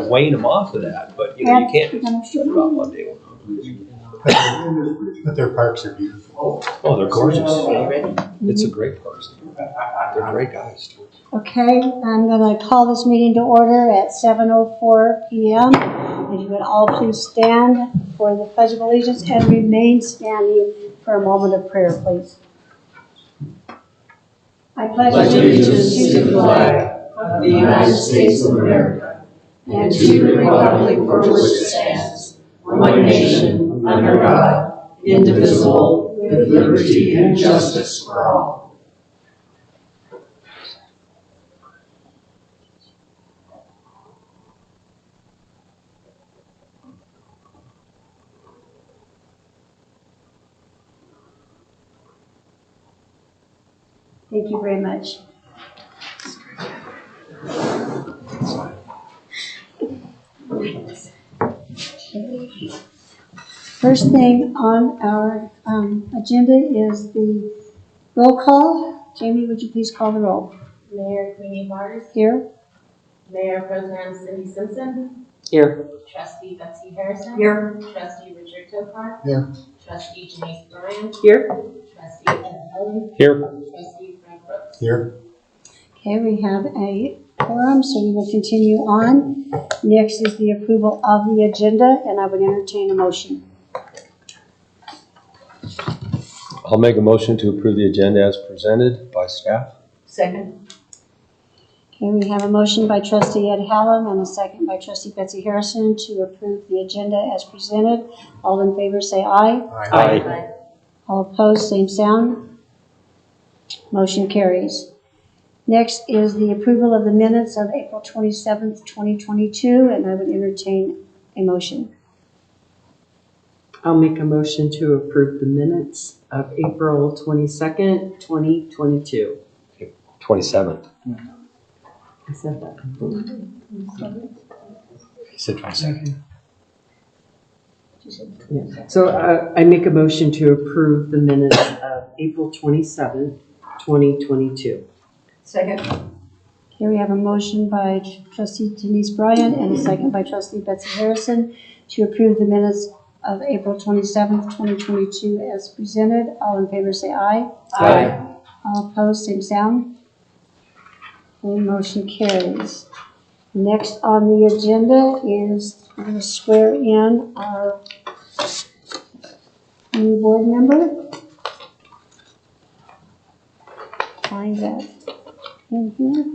wane them off of that, but you know, you can't just put it on one day. But their parks are beautiful. Oh, they're gorgeous. It's a great person. They're great guys too. Okay, I'm going to call this meeting to order at 7:04 p.m. If you would all please stand for the Pledge of Allegiance and remain standing for a moment of prayer, please. I pledge allegiance to the flag of the United States of America and to the republic for which it stands, one nation, under God, indivisible, with liberty and justice for all. Thank you very much. First thing on our agenda is the roll call. Jamie, would you please call the roll? Mayor Queenie Mars. Here. Mayor Pro Tem Cindy Simpson. Here. Trustee Betsy Harrison. Here. Trustee Richard Topar. Here. Trustee Janice Bryan. Here. Trustee Ed Helen. Here. Trustee Frank Brooks. Here. Okay, we have a quorum, so we will continue on. Next is the approval of the agenda, and I would entertain a motion. I'll make a motion to approve the agenda as presented by staff. Second. Okay, we have a motion by Trustee Ed Hallam and a second by Trustee Betsy Harrison to approve the agenda as presented. All in favor say aye. Aye. All opposed, same sound. Motion carries. Next is the approval of the minutes of April 27th, 2022, and I would entertain a motion. I'll make a motion to approve the minutes of April 22nd, 2022. 27th. I said that. He said 22nd. Yeah. So I make a motion to approve the minutes of April 27th, 2022. Second. Here we have a motion by Trustee Denise Bryan and a second by Trustee Betsy Harrison to approve the minutes of April 27th, 2022 as presented. All in favor say aye. Aye. All opposed, same sound. And motion carries. Next on the agenda is we're going to swear in our new board member. Find that in here.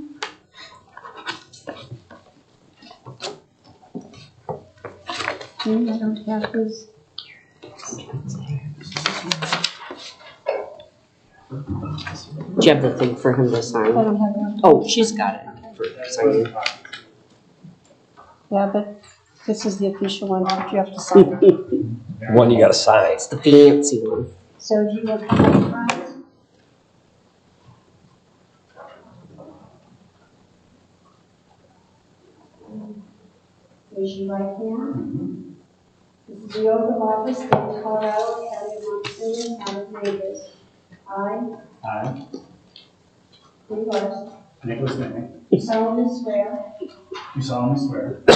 I don't have his. Do you have the thing for him to I sign? don't have one. Oh, she's got it for signing. Yeah, but this is the official one that you have to sign. One you gotta sign. It's the fancy one. So do you want to come up front? Raise your right hand. This is the oath of office in Colorado, County of Montezuma, Town of Mancos. I, Who was, Nicholas Minnick, do solemnly swear do solemnly swear that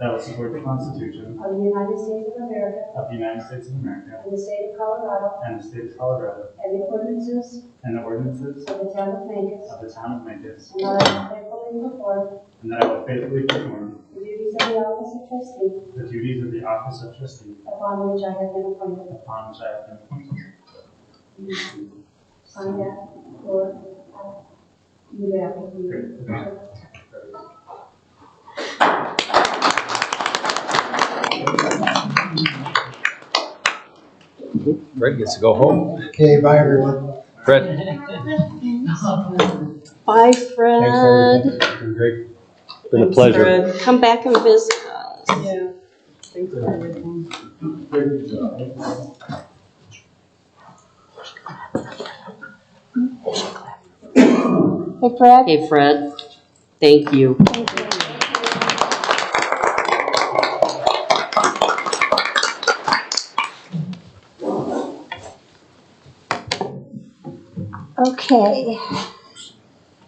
I will support the Constitution of the United States of America of the United States of America and the state of Colorado and the state of Colorado and the ordinances and the ordinances of the town of Mancos, of the town of Mancos, and that I will faithfully perform and that I will faithfully perform the duties of the office of trustee the duties of the office of trustee upon which I have been appointed. upon which I have been appointed. Sign that or you have to. Fred gets to go home. Okay, bye everyone. Fred. Bye, Thanks for Fred. everything. It's been great. It's been a Thanks, pleasure. Fred. Come back and visit us. Yeah. Thanks for everything. Hey, Fred. Hey, Fred. Thank you. Thank you. Okay.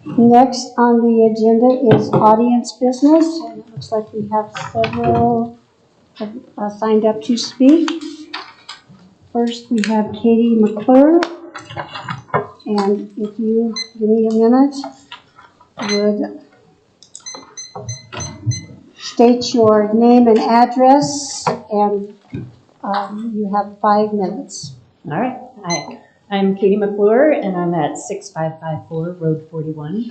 Next on the agenda is audience business, and it looks like we have several signed up to speak. First, we have Katie McClure, and if you give me a minute, would state your name and address, and you have 5 minutes. All right. Hi, I'm Katie McClure, and I'm at 6554 Road 41.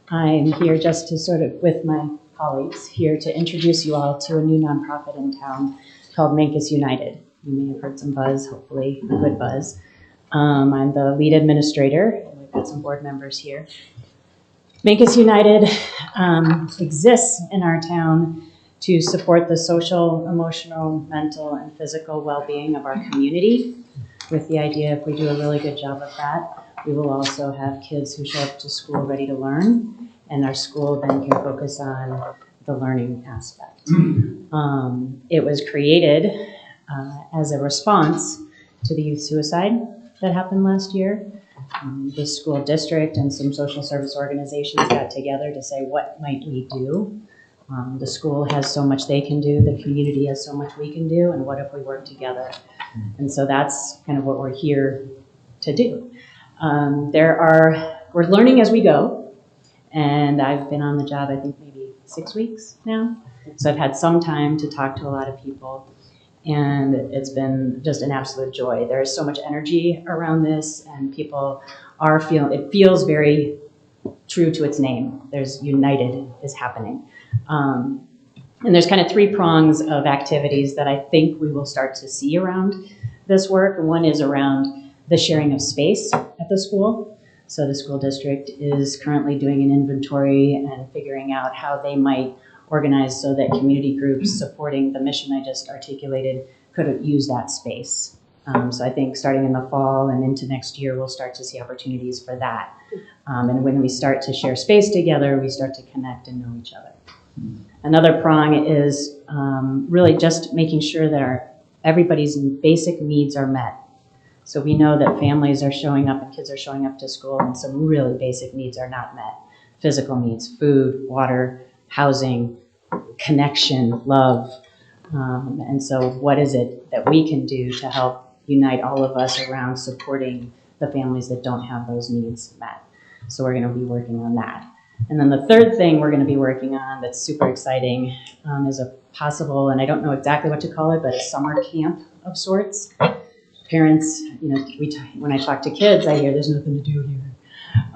I'm here just to with my colleagues, here to introduce you all to a new nonprofit in town called Mancos United. You may have heard some buzz, hopefully a good buzz. I'm the lead administrator, and we've got some board members here. Mancos United exists in our town to support the social, emotional, mental, and physical well-being of our community, with the idea if we do a really good job of that, we will also have kids who show up to school ready to learn, and our school then can focus on the learning aspect. It was created as a response to the youth suicide that happened last year. The school district and some social service organizations got together to say, what might we do? The school has so much they can do, the community has so much we can do, and what if we work together? And so that's kind of what we're here to do. We're learning as we go, and I've been on the job, I think maybe 6 weeks now. So I've had some time to talk to a lot of people, and it's been just an absolute joy. There is so much energy around this, and people are it feels very true to its name. There's United is happening. And there's kind of 3 prongs of activities that I think we will start to see around this work. One is around the sharing of space at the school. So the school district is currently doing an inventory and figuring out how they might organize so that community groups supporting the mission I just articulated could use that space. So I think starting in the fall and into next year, we'll start to see opportunities for that. And when we start to share space together, we start to connect and know each other. Another prong is really just making sure that everybody's basic needs are met. So we know that families are showing up and kids are showing up to school, and some really basic needs are not met. Physical needs, food, water, housing, connection, love. And so what is it that we can do to help unite all of us around supporting the families that don't have those needs met? So we're going to be working on that. And then the third thing we're going to be working on that's super exciting is a possible, and I don't know exactly what to call it, but a summer camp of sorts. Parents, when I talk to kids, I hear there's nothing to do here.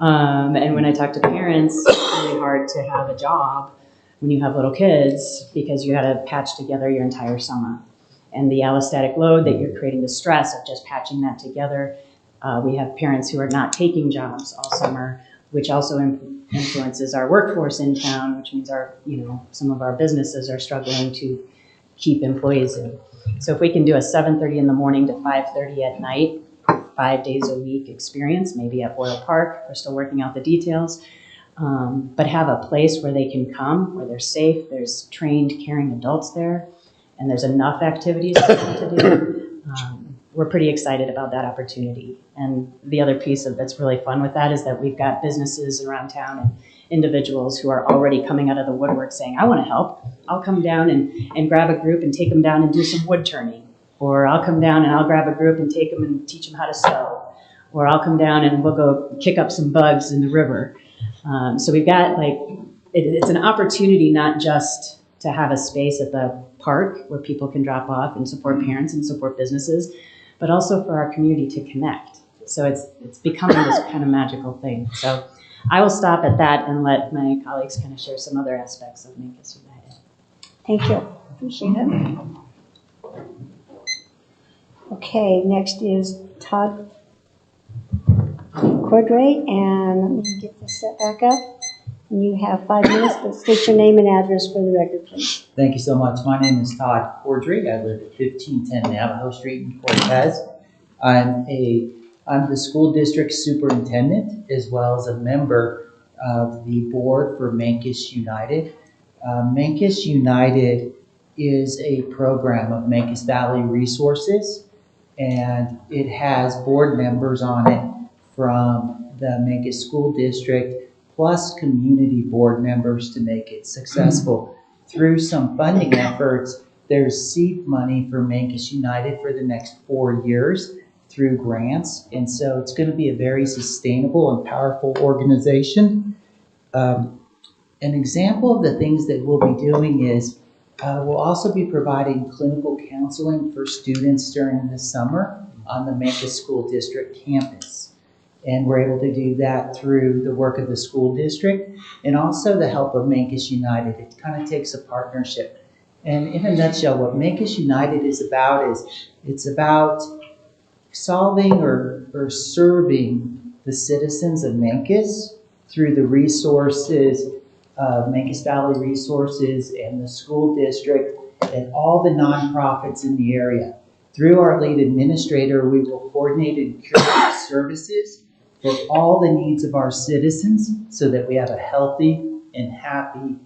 And when I talk to parents, it's really hard to have a job when you have little kids because you got to patch together your entire summer. And the allostatic load that you're creating, the stress of just patching that together. We have parents who are not taking jobs all summer, which also influences our workforce in town, which means some of our businesses are struggling to keep employees in. So if we can do a 7:30 in the morning to 5:30 at night, 5 days a week experience, maybe at Boyle Park, we're still working out the details, but have a place where they can come, where they're safe, there's trained, caring adults there, and there's enough activities for them to do. We're pretty excited about that opportunity. And the other piece that's really fun with that is that we've got businesses around town and individuals who are already coming out of the woodwork saying, I want to help. I'll come down and grab a group and take them down and do some wood turning. Or I'll come down and I'll grab a group and take them and teach them how to sew. Or I'll come down and we'll go kick up some bugs in the river. So we've got it's an opportunity not just to have a space at the park where people can drop off and support parents and support businesses, but also for our community to connect. So it's becoming this kind of magical thing. So I will stop at that and let my colleagues kind of share some other aspects of Mancos United. Thank you. Appreciate it. Okay, next is Todd Cordray, and let me get this set back up. And you have 5 minutes, but state your name and address for the record, please. Thank you so much. My name is Todd Cordray. I live at 1510 Navajo Street in Cortez. I'm the school district superintendent as well as a member of the board for Mancos United. Mancos United is a program of Mancos Valley Resources, and it has board members on it from the Mancos School District plus community board members to make it successful. Through some funding efforts, there's seed money for Mancos United for the next 4 years through grants. And so it's going to be a very sustainable and powerful organization. An example of the things that we'll be doing is we'll also be providing clinical counseling for students during the summer on the Mancos School District campus. And we're able to do that through the work of the school district and also the help of Mancos United. It kind of takes a partnership. And in a nutshell, what Mancos United is it's about solving or serving the citizens of Mancos through the resources of Mancos Valley Resources and the school district and all the nonprofits in the area. Through our lead administrator, we will coordinate and curate services for all the needs of our citizens so that we have a healthy and happy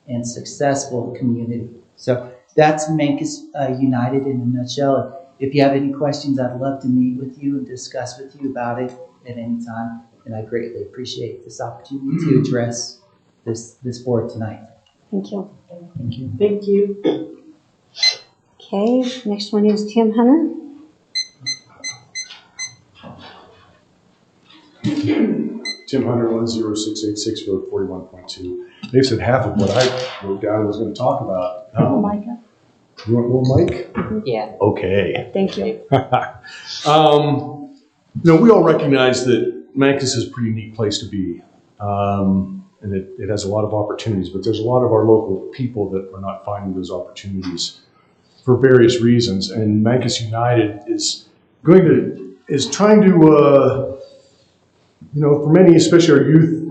and successful community. So that's Mancos United in a nutshell. If you have any questions, I'd love to meet with you and discuss with you about it at any time. And I greatly appreciate this opportunity to address this board tonight. Thank you. Thank you. Thank you. Okay, next one is Tim Hunter. Tim Hunter, 10686 Road 41.2. They said half of what I wrote down was going to talk about. Micah. You want a little mic? Yeah. Okay. Thank you. We all recognize that Mancos is a pretty neat place to be. And it has a lot of opportunities, but there's a lot of our local people that are not finding those opportunities for various reasons. And Mancos United is trying to, for many, especially our youth,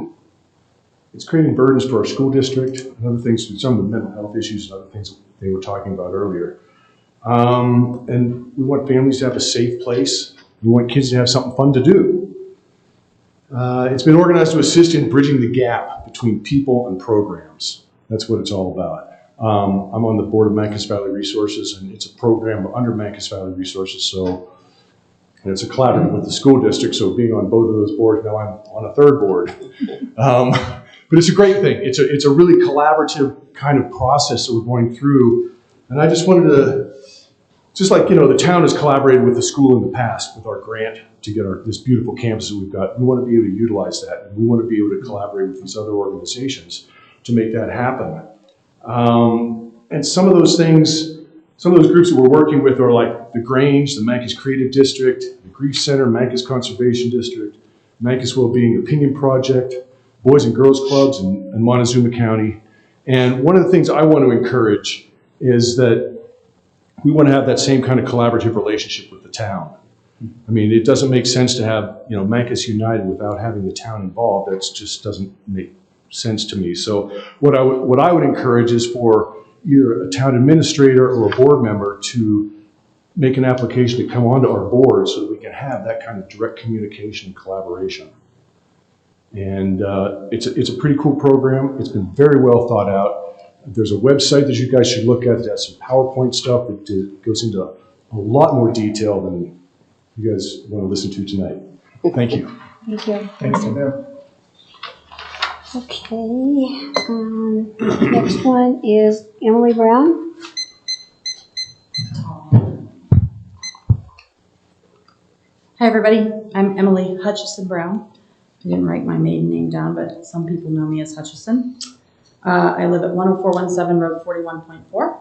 it's creating burdens for our school district and other things, some of the mental health issues and other things that they were talking about earlier. And we want families to have a safe place. We want kids to have something fun to do. It's been organized to assist in bridging the gap between people and programs. That's what it's all about. I'm on the board of Mancos Valley Resources, and it's a program under Mancos Valley Resources. And it's a collaborative with the school district. So being on both of those boards, now I'm on a third board. But it's a great thing. It's a really collaborative kind of process that we're going through. And I just wanted to, just like, the town has collaborated with the school in the past with our grant to get this beautiful campus that we've got. We want to be able to utilize that. And we want to be able to collaborate with these other organizations to make that happen. And some of those things, some of those groups that we're working with are like the Grange, the Mancos Creative District, the Grief Center, Mancos Conservation District, Mancos Wellbeing Opinion Project, Boys and Girls Clubs in Montezuma County. And one of the things I want to encourage is that we want to have that same kind of collaborative relationship with the town. I mean, it doesn't make sense to have, Mancos United without having the town involved. That just doesn't make sense to me. So what I would encourage is for either a town administrator or a board member to make an application to come onto our board so that we can have that kind of direct communication and collaboration. And it's a pretty cool program. It's been very well thought out. There's a website that you guys should look at that has some PowerPoint stuff that goes into a lot more detail than you guys want to listen to tonight. Thank you. Thank you. Thanks to them. Okay, next one is Emily Brown. Hi, everybody. I'm Emily Hutchison Brown. I didn't write my maiden name down, but some people know me as Hutchison. I live at 10417 Road 41.4.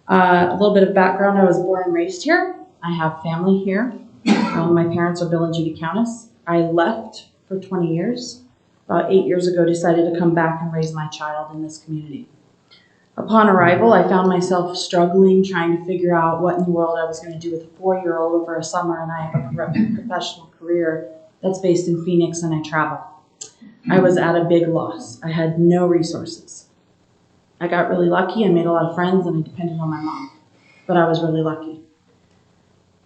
A little bit of background. I was born and raised here. I have family here. My parents are Bill and Judy Countess. I left for 20 years. About 8 years ago, decided to come back and raise my child in this community. Upon arrival, I found myself struggling, trying to figure out what in the world I was going to do with a 4-year-old over a summer, and I have a professional career that's based in Phoenix, and I travel. I was at a big loss. I had no resources. I got really lucky. I made a lot of friends, and I depended on my mom, but I was really lucky.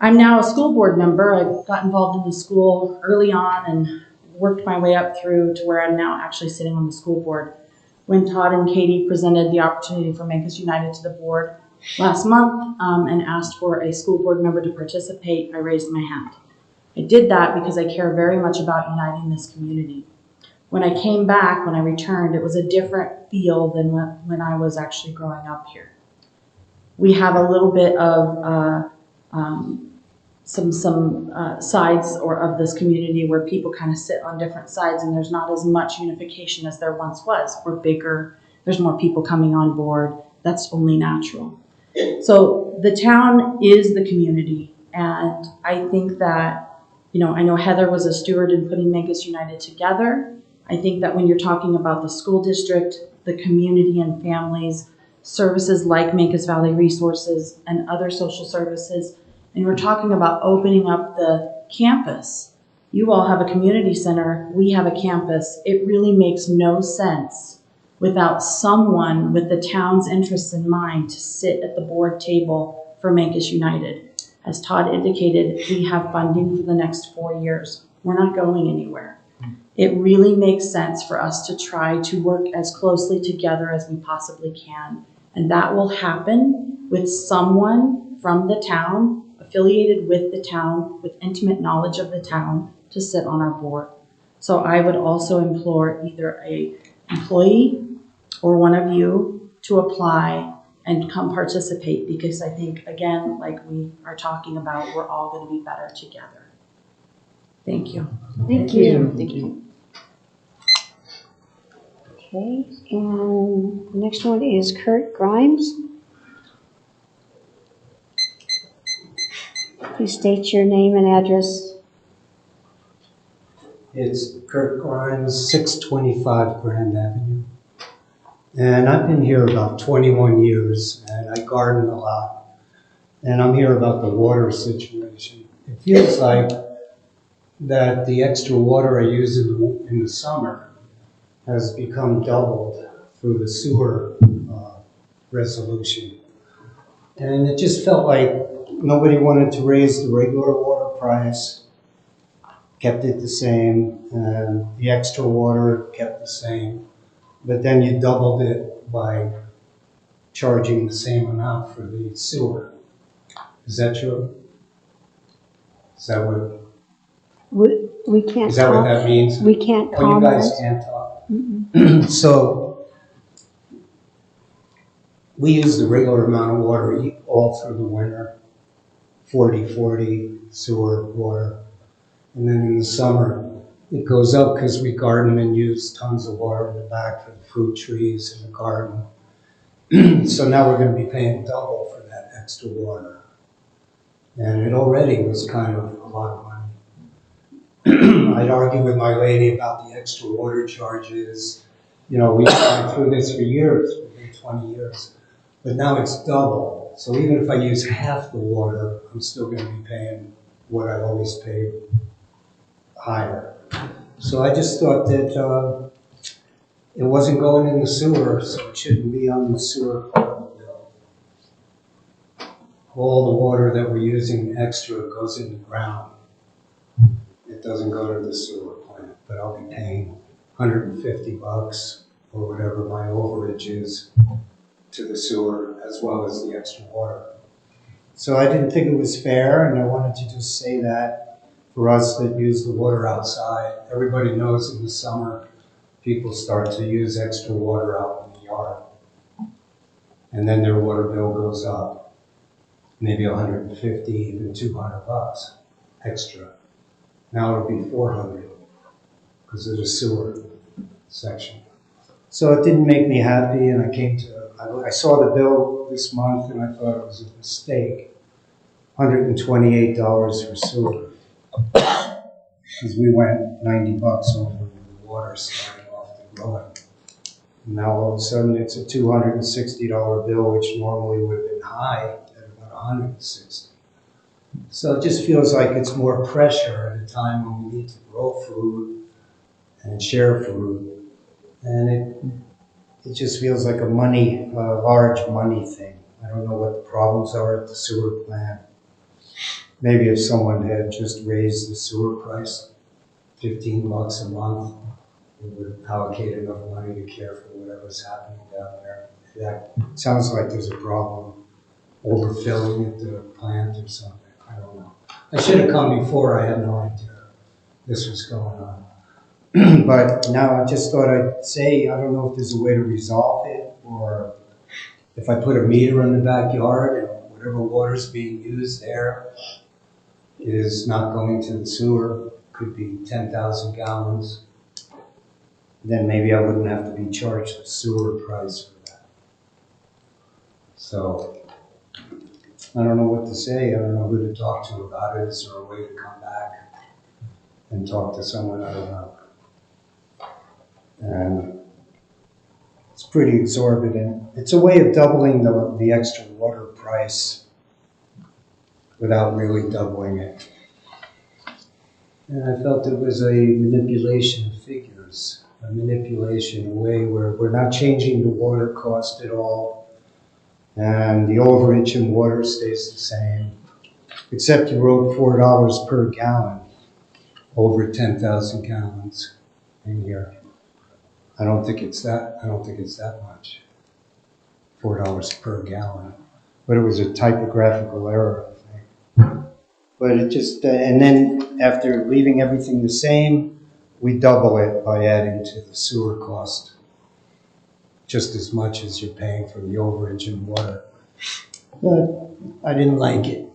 I'm now a school board member. I got involved in the school early on and worked my way up through to where I'm now actually sitting on the school board. When Todd and Katie presented the opportunity for Mancos United to the board last month and asked for a school board member to participate, I raised my hand. I did that because I care very much about uniting this community. When I came back, when I returned, it was a different feel than when I was actually growing up here. We have a little bit of some sides or of this community where people kind of sit on different sides, and there's not as much unification as there once was. We're bigger. There's more people coming on board. That's only natural. So the town is the community, and I think that, I know Heather was a steward in putting Mancos United together. I think that when you're talking about the school district, the community and families, services like Mancos Valley Resources and other social services, and we're talking about opening up the campus. You all have a community center, we have a campus. It really makes no sense without someone with the town's interests in mind to sit at the board table for Mancos United. As Todd indicated, we have funding for the next 4 years. We're not going anywhere. It really makes sense for us to try to work as closely together as we possibly can. And that will happen with someone from the town, affiliated with the town, with intimate knowledge of the town, to sit on our board. So I would also implore either a employee or one of you to apply and come participate, because I think, again, like we are talking about, we're all going to be better together. Thank you. Thank you. Thank you. Okay, and the next one is Kurt Grimes. Please state your name and address. It's Kurt Grimes, 625 Grand Avenue. And I've been here about 21 years, and I garden a lot. And I'm here about the water situation. It feels like that the extra water I use in the summer has become doubled through the sewer resolution. And it just felt like nobody wanted to raise the regular water price, kept it the same, and the extra water kept the same. But then you doubled it by charging the same amount for the sewer. Is that true? Is that what, We can't is that what talk. that means? We can't Oh, you comment. guys can't talk. So we use the regular amount of water all through the winter, 40/40 sewer water. And then in the summer, it goes up because we garden and use tons of water in the back for the fruit trees in the garden. So now we're going to be paying double for that extra water. And it already was kind of a lot of money. I'd argue with my lady about the extra water charges. We've gone through this for years, for 20 years. But now it's double. So even if I use half the water, I'm still going to be paying what I always paid higher. So I just thought that it wasn't going in the sewer, so it shouldn't be on the sewer part of the bill. All the water that we're using extra goes in the ground. It doesn't go to the sewer plant, but I'll be paying $150 or whatever my overage is to the sewer, as well as the extra water. So I didn't think it was fair, and I wanted to just say that for us that use the water outside. Everybody knows in the summer, people start to use extra water out in the yard. And then their water bill goes up, maybe 150, even $200 extra. Now it'll be 400 because of the sewer section. So it didn't make me happy, and I saw the bill this month and I thought it was a mistake. $128 for sewer. Because we went $90 over the water starting off the growing. Now all of a sudden it's a $260 bill, which normally would have been high at about $160. So it just feels like it's more pressure at a time when we need to grow food and share food. And it just feels like a large money thing. I don't know what the problems are at the sewer plant. Maybe if someone had just raised the sewer price $15 a month, it would allocate enough money to care for whatever's happening down there. That sounds like there's a problem overfilling at the plant or something. I don't know. I should have come before. I had no idea this was going on. But now I just thought I'd say, I don't know if there's a way to resolve it, or if I put a meter in the backyard and whatever water's being used there is not going to the sewer, could be 10,000 gallons, then maybe I wouldn't have to be charged the sewer price for that. So, I don't know what to say. I don't know who to talk to about it. Is there a way to come back and talk to someone? I don't know. And it's pretty exorbitant. It's a way of doubling the extra water price without really doubling it. And I felt it was a manipulation of figures, a manipulation, a way where we're not changing the water cost at all, and the overage in water stays the same, except you wrote $4 per gallon over 10,000 gallons in here. I don't think it's that much. $4 per gallon. But it was a typographical error, I think. But it just, and then after leaving everything the same, we double it by adding to the sewer cost just as much as you're paying for the overage in water. But I didn't like it.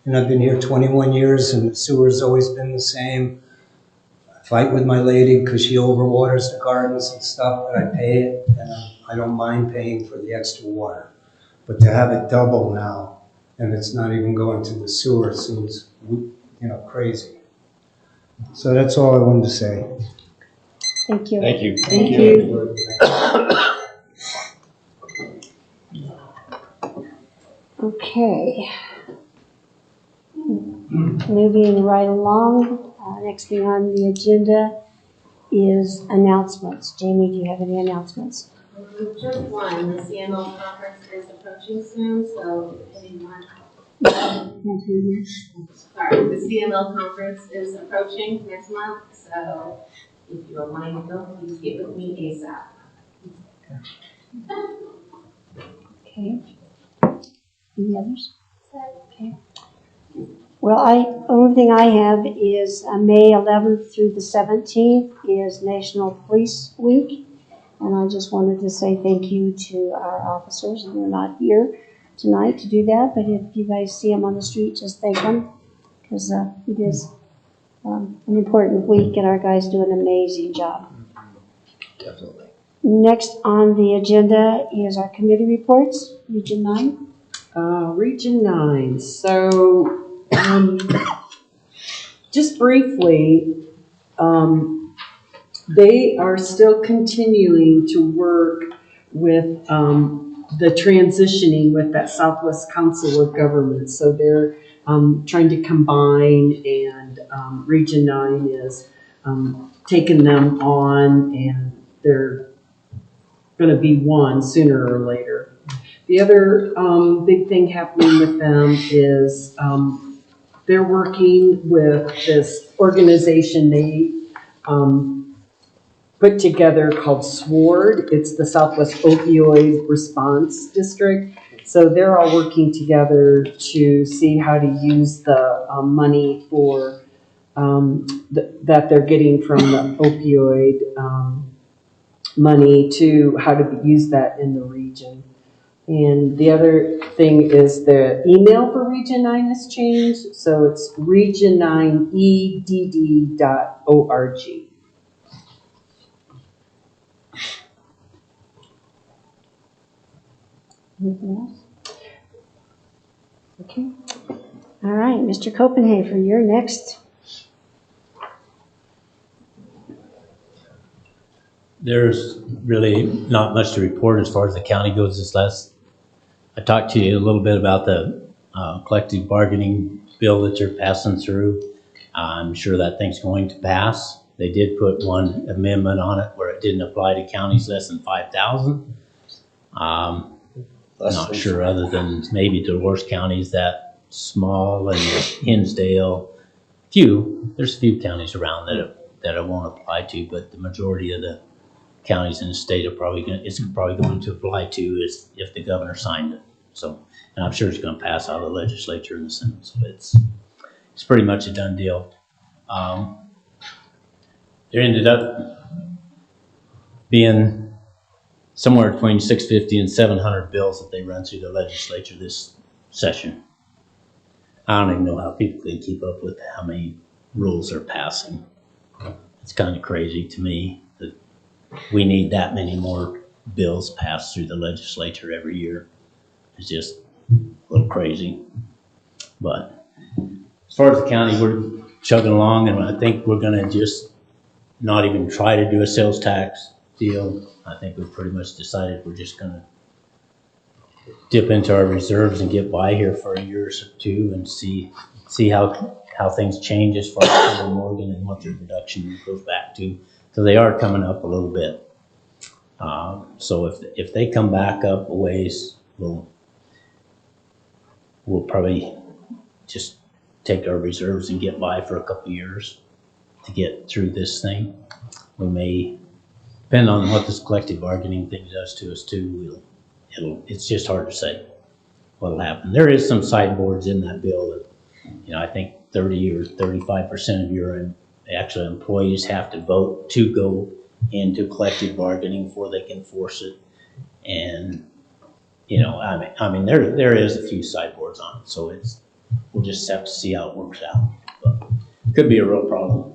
And I've been here 21 years and the sewer's always been the same. I fight with my lady because she overwaters the gardens and stuff, but I pay it, and I don't mind paying for the extra water. But to have it double now, and it's not even going to the sewer, seems, crazy. So that's all I wanted to say. Thank you. Thank you. Thank you. Okay. Moving right along, next thing on the agenda is announcements. Jamie, do you have any announcements? Just one, the CMO conference is approaching soon, so if anyone, sorry, the CML conference is approaching next month, so if you are wanting to go, please get with me ASAP. Okay. Any others? Okay. Well, only thing I have is May 11th through the 17th is National Police Week. And I just wanted to say thank you to our officers, and they're not here tonight to do that, but if you guys see them on the street, just thank them, because it is an important week, and our guys do an amazing job. Definitely. Next on the agenda is our committee reports, Region 9. Region 9. So, just briefly, they are still continuing to work with the transitioning with that Southwest Council of Government. So they're trying to combine, and Region 9 is taking them on, and they're going to be one sooner or later. The other big thing happening with them is they're working with this organization they put together called SWORD. It's the Southwest Opioid Response District. So they're all working together to see how to use the money for that they're getting from the opioid money to how to use that in the region. And the other thing is the email for Region 9 has changed. So it's region9edd.org. Anything else? Okay. All right, Mr. Copenhaver, you're next. There's really not much to report as far as the county goes. I talked to you a little bit about the collective bargaining bill that you're passing through. I'm sure that thing's going to pass. They did put one amendment on it where it didn't apply to counties less than 5,000. Not sure other than maybe Dolores County is that small, and Hinsdale, there's a few counties around that it won't apply to, but the majority of the counties in the state it's probably going to apply to if the governor signed it. So, and I'm sure it's going to pass out of the legislature and the Senate. So it's pretty much a done deal. there ended up being somewhere between 650 and 700 bills that they run through the legislature this session. I don't even know how people can keep up with how many rules they're passing. It's kind of crazy to me that we need that many more bills passed through the legislature every year. It's just a little crazy. But as far as the county, we're chugging along, and I think we're gonna just not even try to do a sales tax deal. I think we've pretty much decided we're just gonna dip into our reserves and get by here for a year or two and see how things change as far as Morgan and what their production goes back to. So they are coming up a little bit. So if they come back up a ways, we'll probably just take our reserves and get by for a couple of years to get through this thing. We may, depend on what this collective bargaining thing does to us too, it's just hard to say what'll happen. There is some sideboards in that bill that, I think 30 or 35% of your actual employees have to vote to go into collective bargaining before they can force it. And, I mean, there is a few sideboards on it, so we'll just have to see how it works out. But it could be a real problem,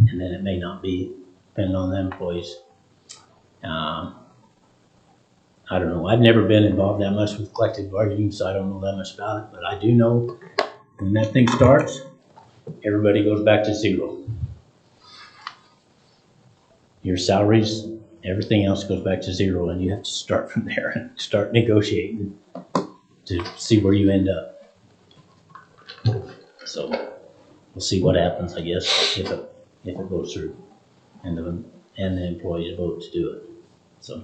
and then it may not be, depending on the employees. I don't know. I've never been involved that much with collective bargaining, so I don't know that much about it. But I do know when that thing starts, everybody goes back to zero. Your salaries, everything else goes back to zero, and you have to start from there and start negotiating to see where you end up. So we'll see what happens, I guess, if it goes through, and the employees vote to do it. So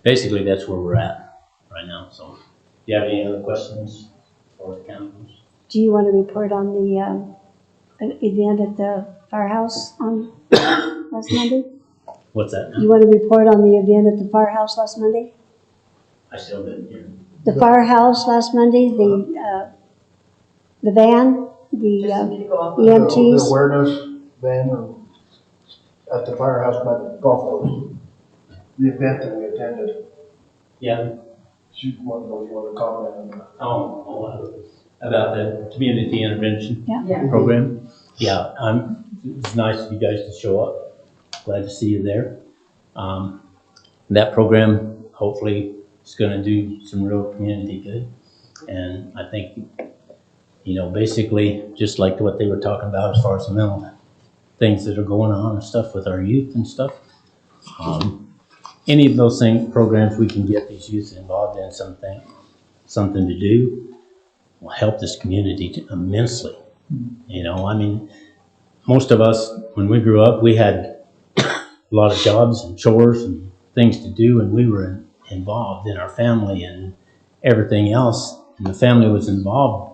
basically, that's where we're at right now. So, do you have any other questions for the councils? Do you want to report on the event at the firehouse on last Monday? What's that? You want to report on the event at the firehouse last Monday? I still didn't hear. The firehouse last Monday, the van, the The EMTs. awareness van at the firehouse by the golf course. The event that we attended. Yeah. She's one of those who want to comment on that. About the community intervention Yeah. program. Yeah, it's nice of you guys to show up. Glad to see you there. That program hopefully is going to do some real community good. And I think, basically just like what they were talking about as far as the mental things that are going on and stuff with our youth and stuff. Any of those programs we can get these youth involved in something to do will help this community immensely. I mean, most of us, when we grew up, we had a lot of jobs and chores and things to do, and we were involved in our family and everything else, and the family was involved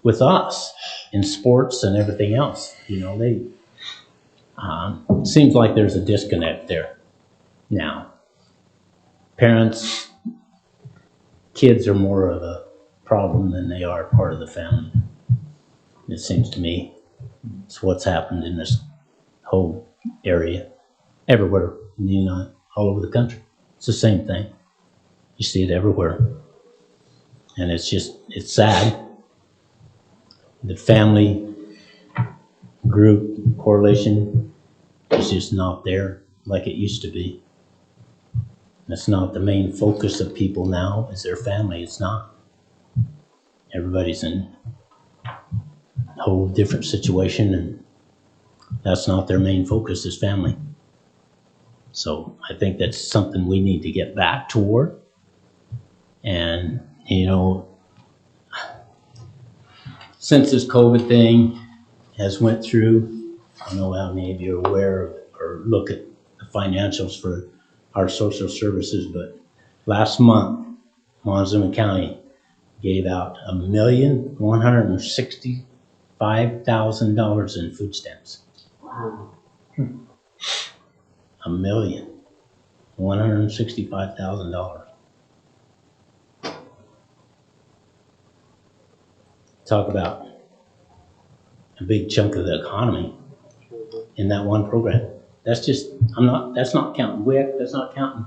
with us in sports and everything else. Seems like there's a disconnect there now. Parents, kids are more of a problem than they are part of the family. It seems to me it's what's happened in this whole area, everywhere, all over the country. It's the same thing. You see it everywhere. And it's sad. The family group correlation is just not there like it used to be. That's not the main focus of people now, is their family. It's not. Everybody's in a whole different situation, and that's not their main focus, is family. So I think that's something we need to get back toward. And, since this COVID thing has went through, I don't know how many of you are aware of or look at the financials for our social services, but last month, Montezuma County gave out $1,165,000 in food stamps. Wow. $1,165,000. Talk about a big chunk of the economy. in that one program. That's just, that's not counting WIC, that's not counting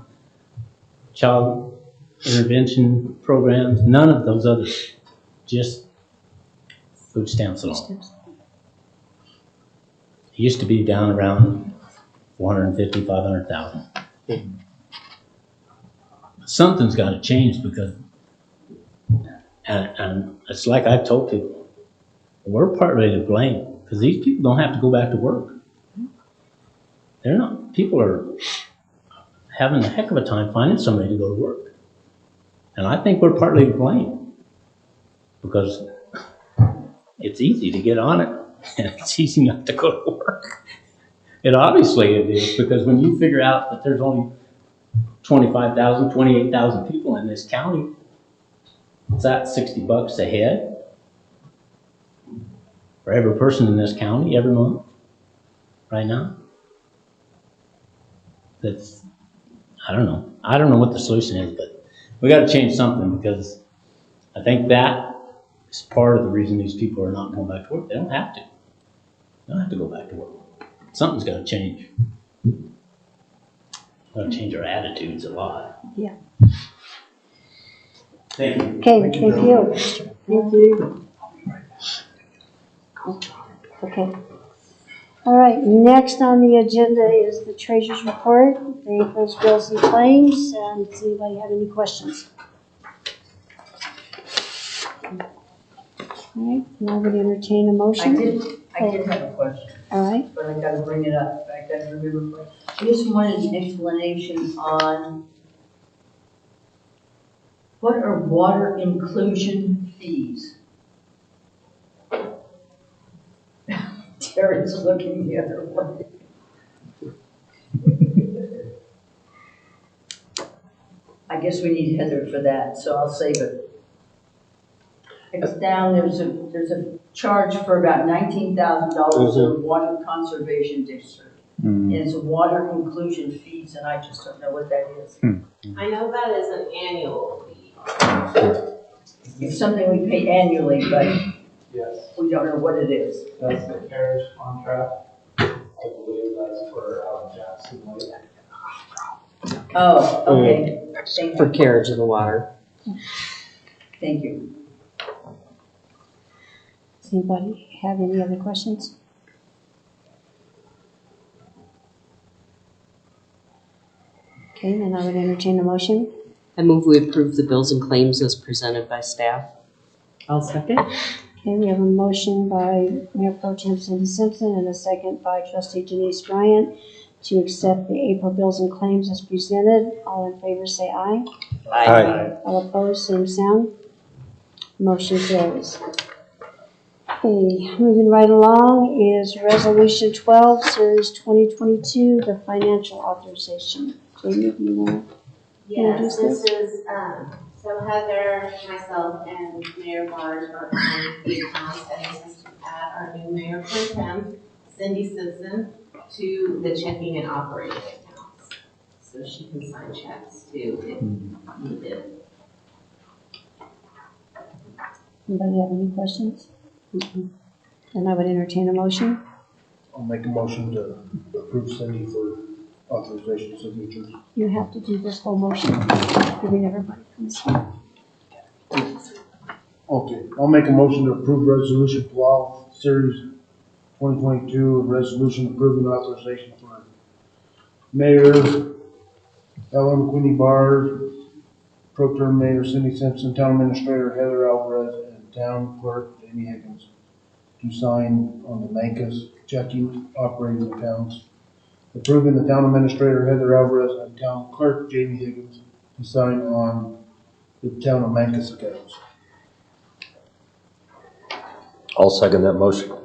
child intervention programs, none of those others, just food stamps alone. It used to be down around 450, 500,000. Something's got to change because, and it's like I've told people, we're partly to blame because these people don't have to go back to work. They're not, people are having a heck of a time finding somebody to go to work. And I think we're partly to blame because it's easy to get on it and it's easy not to go to work. And obviously it is, because when you figure out that there's only 25,000, 28,000 people in this county, it's at $60 a head for every person in this county every month right now. That's, I don't know. I don't know what the solution is, but we got to change something because I think that is part of the reason these people are not going back to work. They don't have to. They don't have to go back to work. Something's got to change. We've got to change our attitudes a lot. Yeah. Thank you. Okay, thank you. Thank you. Okay. All right, next on the agenda is the treasurer's report, the April's bills and claims, and does anybody have any questions? All right, now I would entertain a motion. I did have a question, All right, but I gotta bring it up, I gotta remember first. I just wanted an explanation on what are water inclusion fees? Terry's looking the other way. I guess we need Heather for that, so I'll save it. It's down, there's a charge for about $19,000 for water conservation district. And it's water inclusion fees, and I just don't know what that is. I know that is an annual fee. It's something we pay annually, but Yes, we don't know what it is. that's the carriage contract. I believe that's for Jackson Lake. Oh, okay, thank For you, carriage of the water. thank you. does anybody have any other questions? Okay, then I would entertain a motion. I move we approve the bills and claims as presented by staff. I'll second. Okay, we have a motion by Mayor Pro Tem Cindy Simpson and a second by Trustee Denise Bryant to accept the April bills and claims as presented. All in favor say aye. Aye. All opposed, same sound. Motion carries. Okay, moving right along is Resolution 12, Series 2022, the financial authorization. Jamie, do you want to? Yes, this is, so Heather, myself, and Mayor Barge are on the accounts, and this is to add our new Mayor Pro Tem, Cindy Simpson, to the checking and operating accounts. So she can sign checks too if needed. Anybody have any questions? Then I would entertain a motion. I'll make a motion to approve Cindy for authorization signatures. You have to do this whole motion, giving everybody comes here. Okay, I'll make a motion to approve resolution 12, series 2022, a resolution approving authorization for Mayor Ellen Queenie Barr, Pro Tem Mayor Cindy Simpson, Town Administrator Heather Alvarez, and Town Clerk Jamie Higgins to sign on the Mancos checking operating accounts. Approving the Town Administrator Heather Alvarez and Town Clerk Jamie Higgins to sign on the Town of Mancos accounts. I'll second that motion. Okay,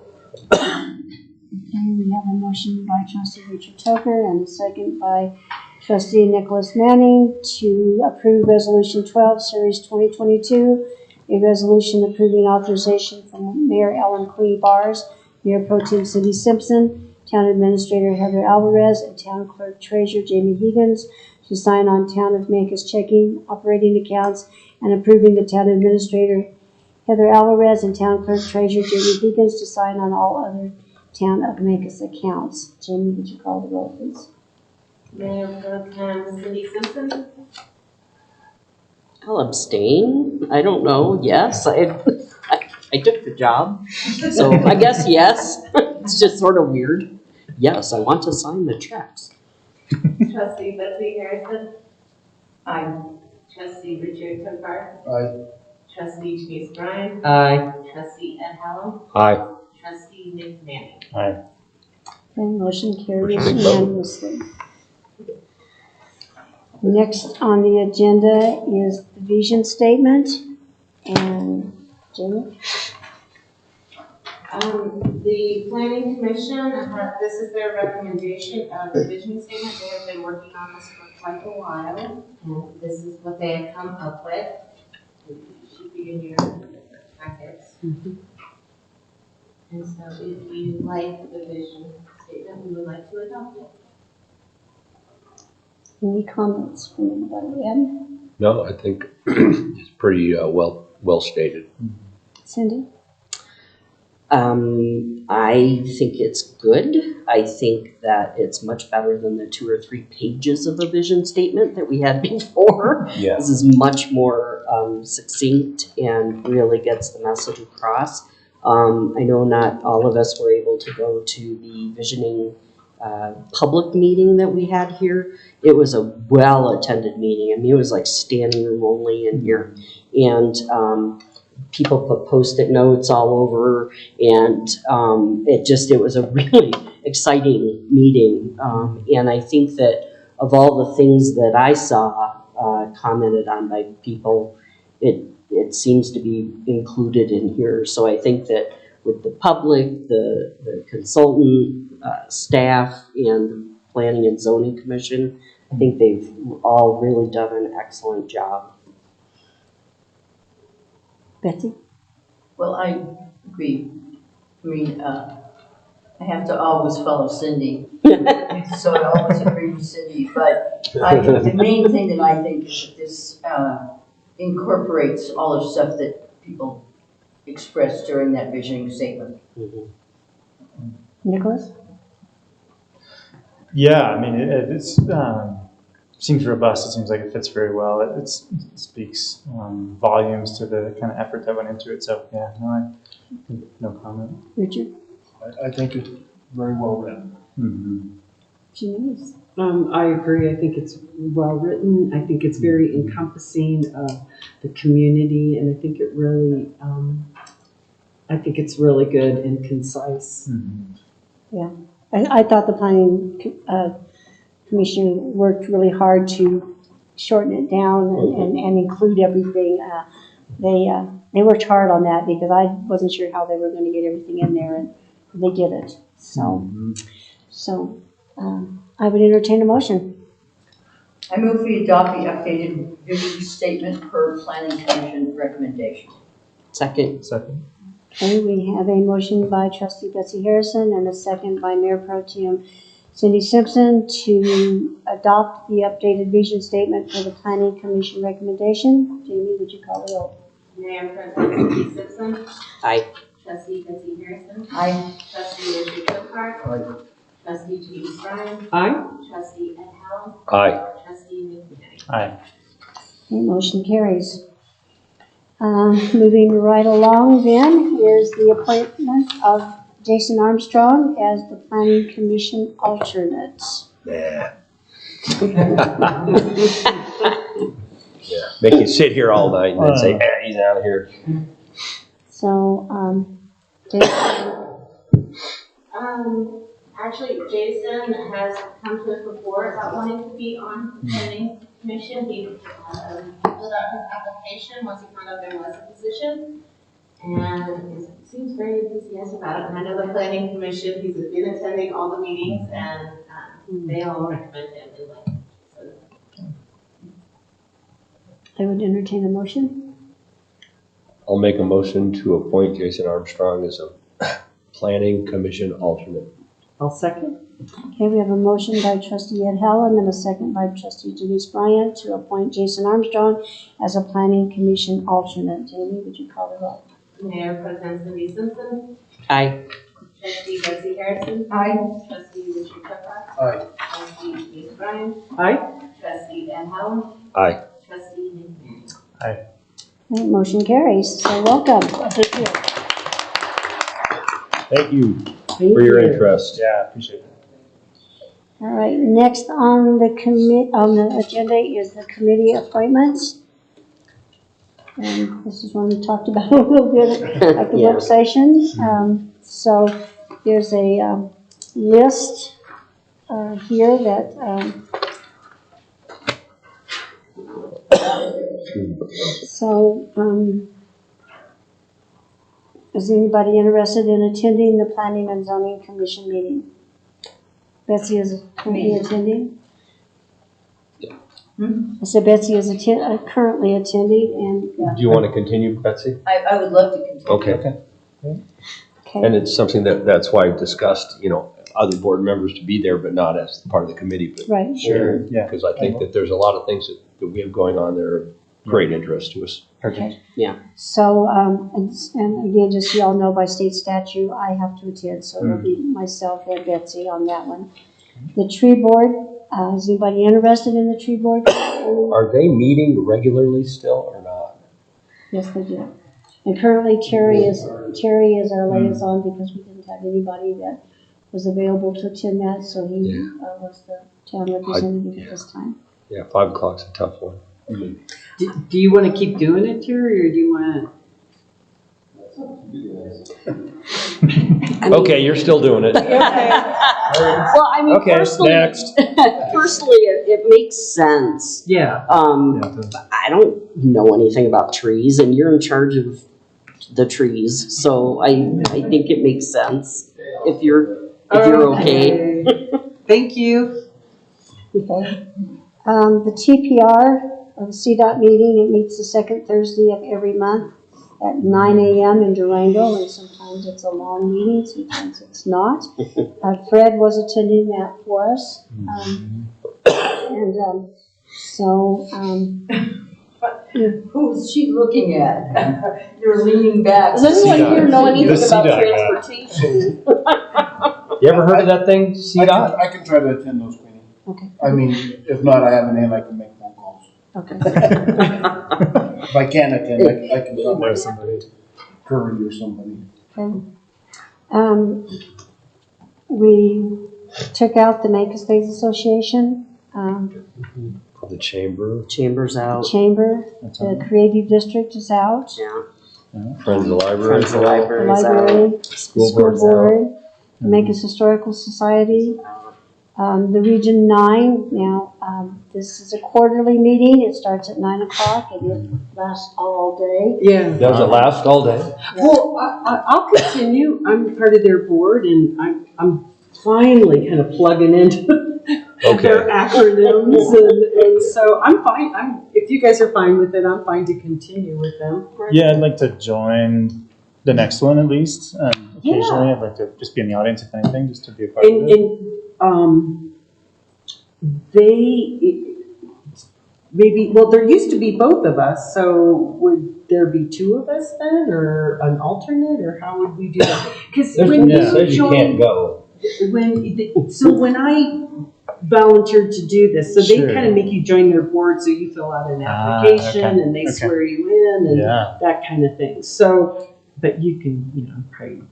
we have a motion by Trustee Richard Tucker and a second by Trustee Nicholas Manning to approve Resolution 12, Series 2022, a resolution approving authorization from Mayor Ellen Queenie Bars, Mayor Pro Tem Cindy Simpson, Town Administrator Heather Alvarez, and Town Clerk Treasurer Jamie Higgins to sign on Town of Mancos checking operating accounts and approving the Town Administrator Heather Alvarez and Town Clerk Treasurer Jamie Higgins to sign on all other Town of Mancos accounts. Jamie, would you call the roll, please? Mayor Pro Tem Cindy Simpson, I'll abstain. I don't know. Yes, I took the job. So I guess yes. It's just sort of weird. Yes, I want to sign the checks. Trustee Betsy Harrison, Aye. Trustee Richard Topar, Aye. Trustee Denise Bryan, Aye. Trustee Ed Hallam, Aye. Trustee Nick Manning. Aye. Okay, motion carries unanimously. Next on the agenda is the vision statement. And Jamie? The planning commission, this is their recommendation of the vision statement. They have been working on this for quite a while, and this is what they have come up with. It should be in your packets. And so if you like the vision statement, we would like to adopt it. Any comments from anybody? Ed? No, I think it's pretty well stated. Cindy? I think it's good. I think that it's much better than the 2 or 3 pages of a vision statement that we had before. Yeah. This is much more succinct and really gets the message across. I know not all of us were able to go to the visioning public meeting that we had here. It was a well-attended meeting. I mean, it was like standing room only in here. And people put Post-it notes all over, and it was a really exciting meeting. And I think that of all the things that I saw commented on by people, it seems to be included in here. So I think that with the public, the consultant, staff, and the Planning and Zoning Commission, I think they've all really done an excellent job. Betsy? Well, I agree. I mean, I have to always follow Cindy, so I always agree with Cindy. But the main thing that I think is that this incorporates all the stuff that people expressed during that visioning statement. Nicholas? Yeah, I mean, it's seems robust. It seems like it fits very well. It speaks volumes to the kind of effort that went into it. So yeah, no comment. Richard? I think it's very well written. Janice? I agree. I think it's well written. I think it's very encompassing of the community, and I think it really, I think it's really good and concise. Yeah. I thought the planning commission worked really hard to shorten it down and include everything. They worked hard on that because I wasn't sure how they were going to get everything in there, and they did it. So I would entertain a motion. I move we adopt the updated vision statement per planning commission recommendation. Second. Okay, we have a motion by trustee Betsy Harrison and a second by Mayor Pro Tem Cindy Simpson to adopt the updated vision statement for the Planning Commission recommendation. Jamie, would you call the roll? Mayor Pro Tem Cindy Simpson, Aye. Trustee Betsy Harrison, Aye. Trustee Richard Topar, Trustee Denise Bryan, Aye. Trustee Ed Hallam, Aye. Trustee Nick Manning. Aye. Okay, motion carries. Moving right along then is the appointment of Jason Armstrong as the Planning Commission alternate. Yeah. Make you sit here all night and then say, he's out of here. So, Jason, Actually, Jason has come to us before about wanting to be on the planning commission. He filled out his application once he found out there was a position, and he seems very enthusiastic about it. And I know the planning commission, he's been attending all the meetings, and they all recommend him and like him. So. I would entertain a motion. I'll make a motion to appoint Jason Armstrong as a planning commission alternate. I'll second. Okay, we have a motion by trustee Ed Hallam and a second by trustee Denise Bryant to appoint Jason Armstrong as a planning commission alternate. Jamie, would you call the roll? Mayor Pro Tem Cindy Simpson, Aye. Trustee Betsy Harrison. Aye. Trustee Richard Pepper. Aye. Trustee Denise Bryan. Aye. Trustee Ed Helm. Aye. Trustee Nick. Right, motion carries, so welcome. Thank you Thank for your you. interest. Yeah, appreciate it. All right, next on the on the agenda is the committee appointments. And this is one we talked about a little bit at the work session. So there's a list here that is anybody interested in attending the Planning and Zoning Commission meeting? Betsy is currently attending. I said Betsy is currently attending, and Do you want to continue, Betsy? I would love to continue. Okay. okay. And it's something that's why I discussed, other board members to be there, but not as part of the committee. But Right. Sure, yeah. because I think that there's a lot of things that we have going on that are of great interest to us. Okay. So, and again, just so y'all know, by state statute, I have to attend, so it'll be myself and Betsy on that one. The tree board, is anybody interested in the tree board? Are they meeting regularly still or not? Yes, they do. And currently Terry is our liaison because we didn't have anybody that was available to attend that, so he was the town representative at this time. Yeah, 5 o'clock's a tough one. Do you want to keep doing it, Terry, or do you want to? Okay, you're still doing it. Well, I mean, Okay, personally, next. personally, it makes sense. Yeah. I don't know anything about trees, and you're in charge of the trees, so I think it makes sense if you're okay. Thank you. Okay. The TPR, or the CDOT meeting, it meets the second Thursday of every month at 9 a.m. in Durango, and sometimes it's a long meeting, sometimes it's not. Fred was attending that for us. Who's she looking at? You're leaning back. Does anyone here know anything The about CDOT guy. transportation? You ever heard of that thing, CDOT? I can try to attend those meetings. Okay. I mean, if not, I have an in, I can make phone calls. Okay. If I can't attend, I can Know contact somebody. Curry or somebody. Okay. We took out the Mancos Days Association, The chamber, Chamber's out. Chamber, the Creative District is out, Yeah. Friends of the library. Friends of the the library's out. library, School school board's out. board, Mancos Historical Society, the Region 9. Now, this is a quarterly meeting. It starts at 9 o'clock and it lasts all day. Yeah. Does it last all day? Well, I'll continue. I'm part of their board, and I'm finally kind of plugging into their acronyms, and so I'm fine. If you guys are fine with it, I'm fine to continue with them. Yeah, I'd like to join the next one at least. Occasionally, I'd like to just be in the audience if anything, just to be a part of it. There used to be both of us, so would there be two of us then, or an alternate, or how would we do that? Because when It you says you can't go. when I volunteered to do this, so they Sure. kind of make you join their board, so you fill out an application okay. and they Okay. swear you in and Yeah. that kind of thing. So, but you can, probably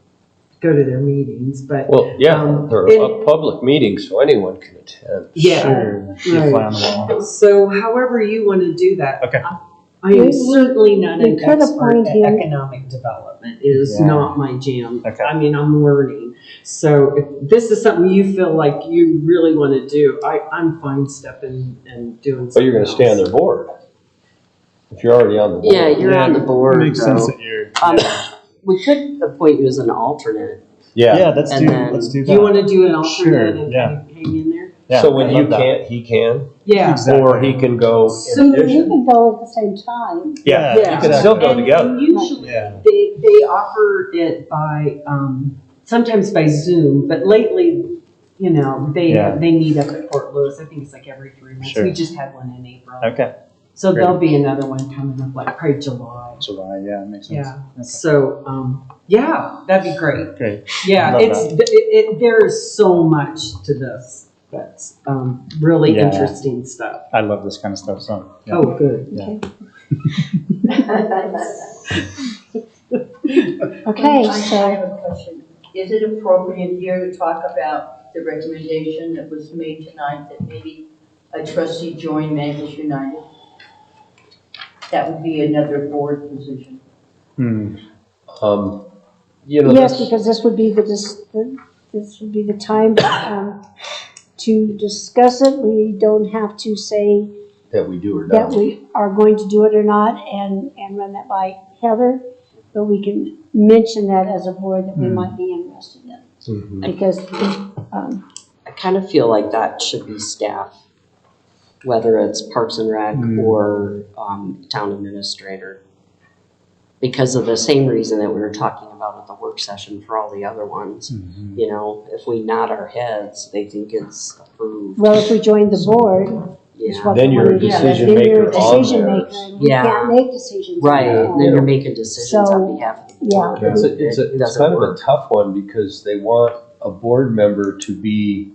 go to their meetings, but Well, yeah, they're and- a public meeting, so anyone can attend. yeah. Sure. Be a fly on the wall. So however you want to do that. Okay. I am We- certainly not we an could expert appoint at him. economic development. It is Yeah. not my jam. Okay. I mean, I'm learning. So if this is something you feel like you really want to do, I'm fine stepping and doing something But you're gonna stay on else. their board. If you're already on the board. Yeah, you're on the board. It makes sense though. that you're. We could appoint you as an alternate. Yeah, let's And do then, let's do that. do you want to do an alternate Sure, and yeah. kind of hang in there? Yeah, So when I you love that. can't, he can, Yeah. Exactly. or he can go So in we addition. can go at the same time. Yeah, Yeah. You can still go And together. usually Yeah. they offer it by sometimes by Zoom, but lately, they Yeah. they meet up at Fort Lewis. I think it's like every 3 months. Sure. We just had one in April. Okay. So Great. there'll be another one coming up, like probably July. July, yeah, makes sense. Yeah. Okay. So, yeah, that'd be great. Great. Yeah, Love there is so much to this that's really Yeah. interesting stuff. I love this kind of stuff, so. Yeah. Oh, good. Yeah. I Okay, so, have a question. Is it appropriate here to talk about the recommendation that was made tonight that maybe a trustee join Mancos United? That would be another board position. Hmm. You know, yes, that's- because this would be this would be the time, to discuss it. We don't have to say that we do or that don't. we are going to do it or not and run that by Heather, but we can mention that as a board that we might be interested in. Mhm. Because, I kind of feel like that should be staff, whether it's Parks and Rec or town administrator. Because of the same reason that we were talking about at the work session for all the other ones. You know, if we nod our heads, they think it's approved. well, if we join the board, is Yeah. what Then we you're a want to do. decision Then you're a maker on decision there. maker, and we Yeah. can't make decisions. on Right, our then own. you're making decisions So, on behalf of the yeah. board. It's It doesn't kind of a work. tough one because they want a board member to be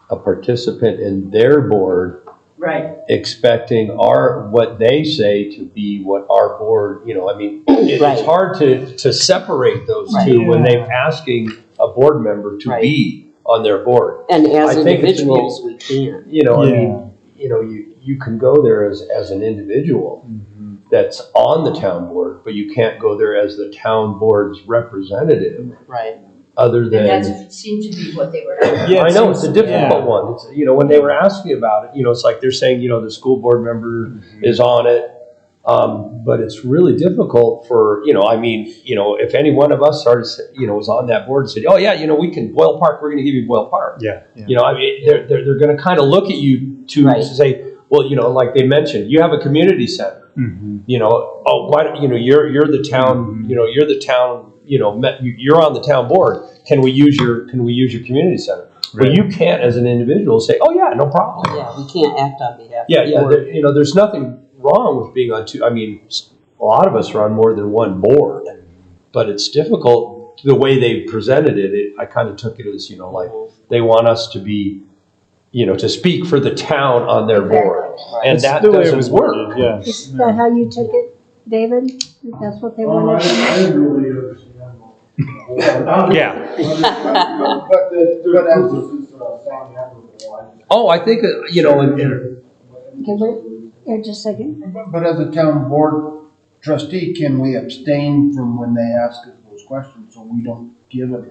a participant in their board, Right. expecting what they say to be what our board, I mean, it's Right. hard to separate those Right. two when they're asking a board member to Right. be on their board. And as I think it's individuals, we can. I Yeah. mean, you can go there as an individual that's on the town board, but you can't go there as the town board's representative Right. other And than. that seemed to be what they were. Yeah, I it know, it's a seems- difficult one. It's, when they were asking about it, it's like they're saying, the school board member is on it. But it's really difficult for, if any one of us started, was on that board and said, oh yeah, we can, Boyle Park, we're gonna give you Boyle Park. Yeah. Yeah. I mean, they're gonna kind of look at you to Right. say, well, like they mentioned, you have a community center. Oh, why don't, you're the town, you're the town, you're on the town board. Can we use your community center? Well, Right. you can't as an individual say, oh yeah, no problem. Yeah, we can't act on behalf Yeah, of the yeah, board. there's nothing wrong with being on two, a lot of us are on more than one board, but it's difficult, the way they presented it, I kind of took it as, like, they want us to be, to speak for the town on their board, and That's that the way it was doesn't work. worded, yeah. Is that how you took it, David? That's what they Well, wanted? I didn't really understand. Yeah. But the emphasis, Sam Hamilton, Oh, I think, Okay, wait, here, just a second. But as a town board trustee, can we abstain from when they ask us those questions so we don't give it?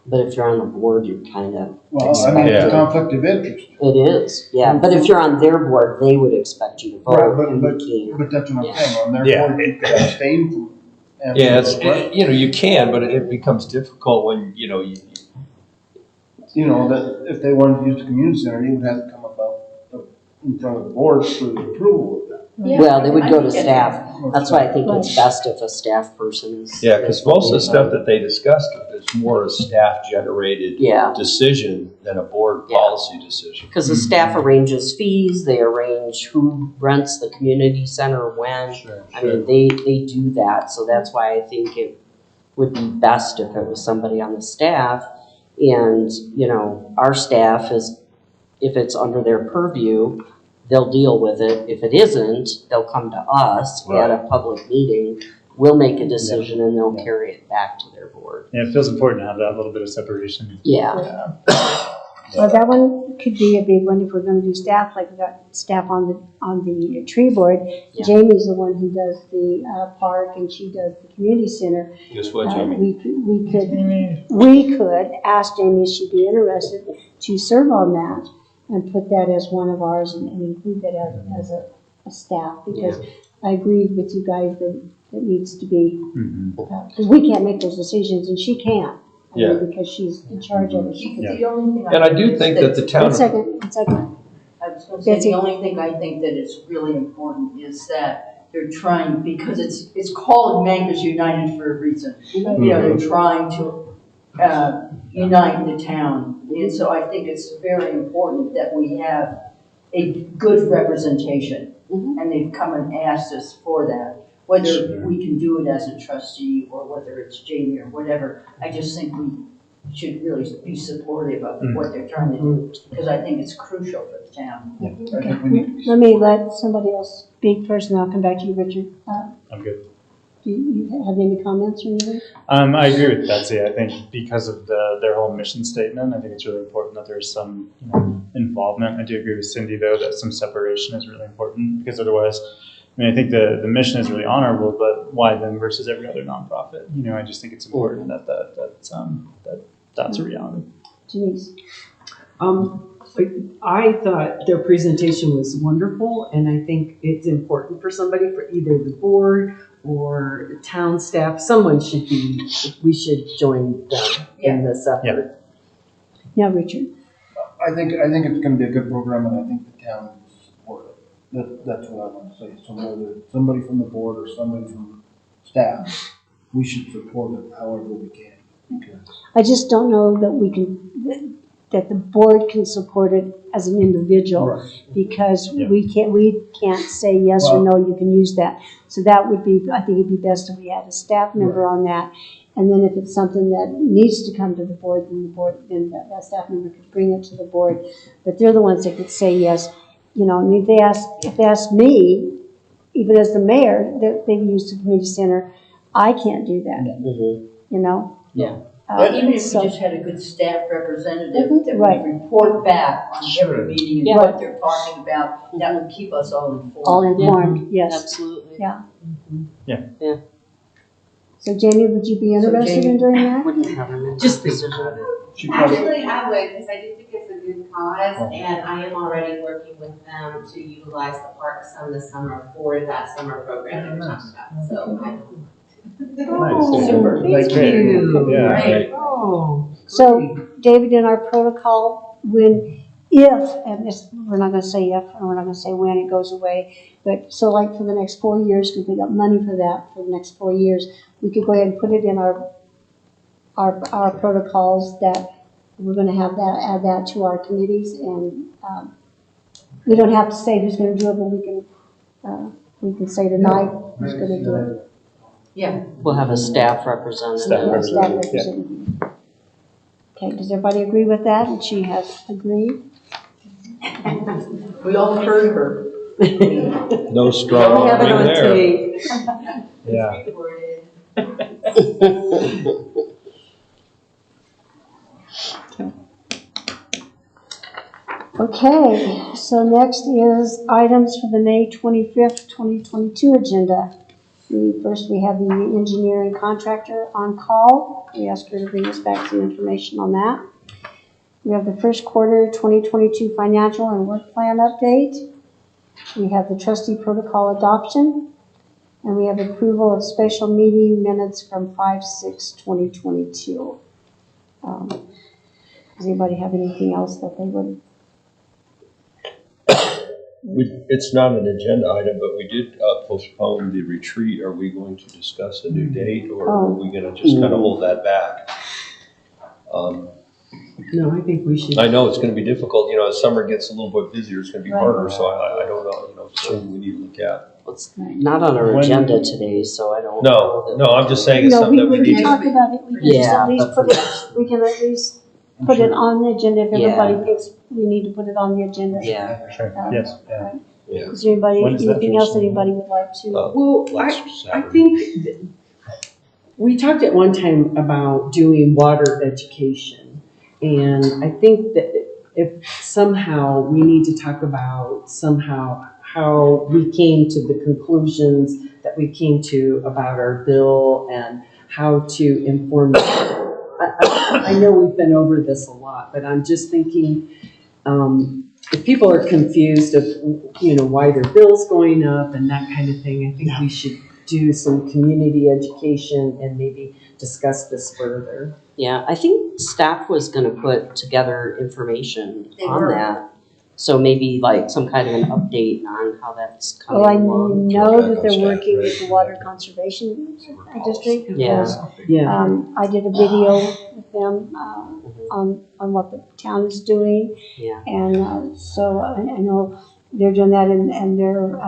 But if you're on the board, you're kind of, Well, I mean, it's Yeah. a conflict of interest. it is, yeah. But if you're on their board, they would expect you to Right, vote, and we can't. but that's what I'm Yeah. saying, on their Yeah. board, you can abstain from answering Yeah, those questions. you can, but it becomes difficult when, That if they wanted to use the community center, they would have to come in front of the board for the approval of that. Well, they would I go to think staff. That's why I think it's best if a staff person is. Yeah, because most of the stuff that they discussed is more a staff-generated Yeah, decision than a board Yeah. policy decision. because the staff arranges fees, they arrange who rents the community center when. I mean, they do that, so that's why I think it would be best if it was somebody on the staff. And, our staff is, if it's under their purview, they'll deal with it. If it isn't, they'll come to us at a public meeting. We'll make a decision and they'll carry it back to their board. Yeah, it feels important to have that little bit of separation. Yeah, Well, that one could be a big one if we're gonna do staff, like we got staff on the tree board. Yeah. Jamie's the one who does the park and she does the community center. Guess what, Jamie? We could ask Jamie if she'd be interested to serve on that and put that as one of ours and include that as a staff, because I agree with you guys that it needs to be, because we can't make those decisions and she can. I mean, Yeah. because she's in charge of it. The only thing And I do think that the town. One second. I was gonna say, Betsy. the only thing I think that is really important is that they're trying, because it's called Mancos United for a reason. They're trying to, unite the town. And so I think it's very important that we have a good representation. Mhm. And they've come and asked us for that, whether we can do it as a trustee or whether it's Jamie or whatever. I just think we should really be supportive of what they're trying to do, because I think it's crucial for the town. I think we need to Let me let somebody else speak first, and I'll come back to you, Richard. I'm good. Do you have any comments or anything? I agree with Betsy. I think because of their whole mission statement, I think it's really important that there's some involvement. I do agree with Cindy, though, that some separation is really important, because otherwise, I mean, I think the mission is really honorable, but why them versus every other nonprofit? I just think it's important that's a reality. Denise? I thought their presentation was wonderful, and I think it's important for somebody, for either the board or town staff, we should join them in this effort. Now, Richard? I think it's gonna be a good program, and I think the town will support it. That's what I want to say. So whether somebody from the board or somebody from staff, we should support it however we can. Because I just don't know that that the board can support it as an individual, Right. because we can't say yes or no, you can use that. So that would be, I think it'd be best if we had a staff member on that. And then if it's something that needs to come to the board, then that staff member could bring it to the board. But they're the ones that could say yes. And if they ask me, even as the mayor, they've used the community center, I can't do that. Yeah. Even if So- you just had a good staff representative that Right. would report back on every meeting Yeah. and what they're talking about, that would keep us all informed. All informed, yes. Absolutely. Yeah. Yeah. Yeah. So Jamie, would you be interested in doing that? Just think about it. Actually, I would, because I do think it's a good cause, and I am already working with them to utilize the park some this summer for that summer program that we're talking about, so I don't. Oh, Super. Thank you. Yeah. Right. Oh. So, David, in our protocol, and this, we're not gonna say if, and we're not gonna say when it goes away, but so like for the next 4 years, because we got money for that for the next 4 years, we could go ahead and put it in our protocols that we're gonna add that to our committees, and, we don't have to say who's gonna do it, but we can say tonight who's gonna do it. Yeah. We'll have a staff representative. Staff Staff representative, yeah. representative. Okay, does everybody agree with that? And she has agreed? We all heard her. No We strong have it arming on there. tape. Yeah. Okay, so next is items for the May 25th, 2022 agenda. First, we have the engineering contractor on call. We asked her to bring us back some information on that. We have the first quarter 2022 financial and work plan update. We have the trustee protocol adoption. And we have approval of special meeting minutes from 5/6/2022. Does anybody have anything else that they would? It's not an agenda item, but we did postpone the retreat. Are we going to discuss a new date, or are we gonna just kind of hold that back? No, I think we should. I know it's gonna be difficult, as summer gets a little bit busier, it's gonna be harder, so I don't know, something we need to look at. It's not on our agenda today, so I don't. No, I'm just saying it's No, something that we we can need. talk about it, we can just Yeah, at least put it, we can at least put it on the agenda if everybody thinks we need to put it on the agenda. Yeah. Sure. Yes. Yeah. Right. Yeah. Is there anybody, When is that anything else usually? anybody would like to? Well, Last I Saturday. think we talked at one time about doing water education. And I think that if somehow we need to talk about how we came to the conclusions that we came to about our bill and how to inform. I know we've been over this a lot, but I'm just thinking, if people are confused of, why their bill's going up and that kind of thing, I think we should do some community education and maybe discuss this further. Yeah, I think staff was gonna put together information They on were. that. So maybe like some kind of an update on how that's coming Well, I along. know that they're working with the Water Conservation District. because, Yeah. Yeah. I did a video with them, on what the town is doing. Yeah. And so I know they're doing that, and their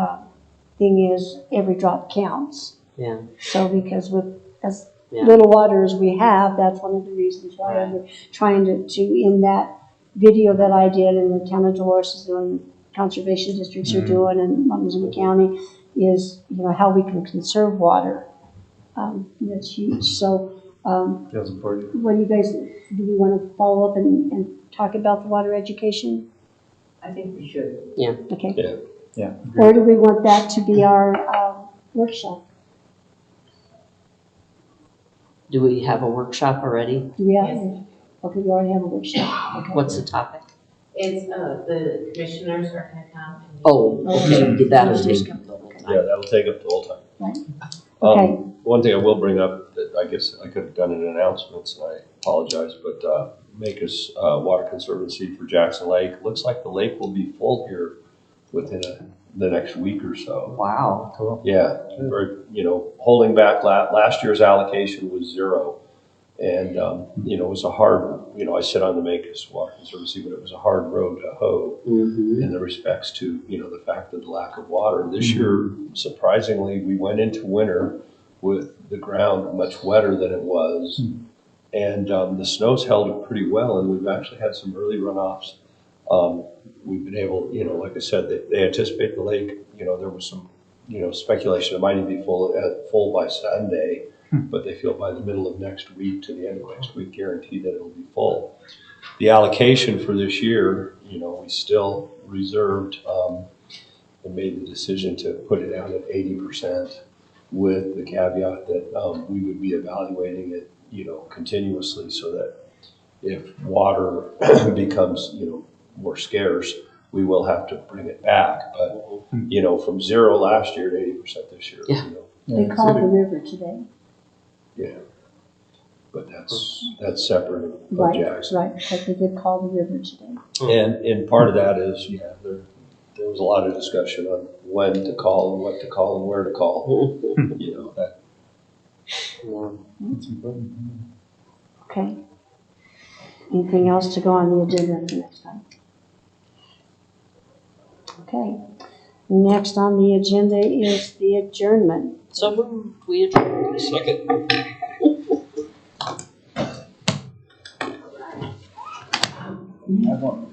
thing is every drop counts. Yeah. So because with as Yeah. little water as we have, that's one of the reasons why we're trying to in that video that I did, and the town of Dolores is doing, conservation districts are doing, and Montezuma County, is, you know, how we can conserve water. That's huge. So, Feels important. what do you guys, do we want to follow up and talk about the water education? I think we should. Okay. Yeah. Yeah. Or do we want that to be our workshop? Do we have a workshop already? Yeah. Okay, we already have a workshop. Okay. What's the topic? It's, the commissioners are gonna come. And Oh, okay, that'll take. Yeah, that'll take up the whole time. Right. Okay. One thing I will bring up that I guess I could have done in announcements, and I apologize, but Mancos Water Conservancy for Jackson Lake, looks like the lake will be full here within the next week or so. Wow. Cool. Yeah, very, holding back, last year's allocation was 0. And, it was a hard, I sit on the Mancos Water Conservancy, but it was a hard road to hoe Mm-hmm. in the respects to, the fact of the lack of water. This year, surprisingly, we went into winter with the ground much wetter than it was. And the snow's held it pretty well, and we've actually had some early runoffs. We've been able, like I said, they anticipate the lake, there was some, speculation it might even be full by Sunday, but they feel by the middle of next week to the end of next week, guaranteed that it'll be full. The allocation for this year, we still reserved and made the decision to put it down at 80% with the caveat that we would be evaluating it, continuously, so that if water becomes, more scarce, we will have to bring it back. But, from 0 last year to 80% this year, Yeah. They called the river today. yeah. But that's separate of Right, Jackson. right, but they did call the river today. And part of that is, there was a lot of discussion on when to call and what to call and where to call. That. That's important. Okay. Anything else to go on the agenda for next time? Okay. Next on the agenda is the adjournment. So moved. We adjourn. Second.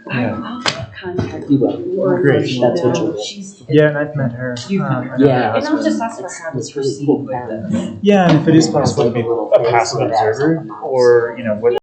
Yeah. Contact. You will. Great. That's what you will. Yeah, and I've met her. You've met I know her. her And I'll husband. just ask her how to It's really proceed cool. with this. Yeah, and if it is possible to be a passive observer, or what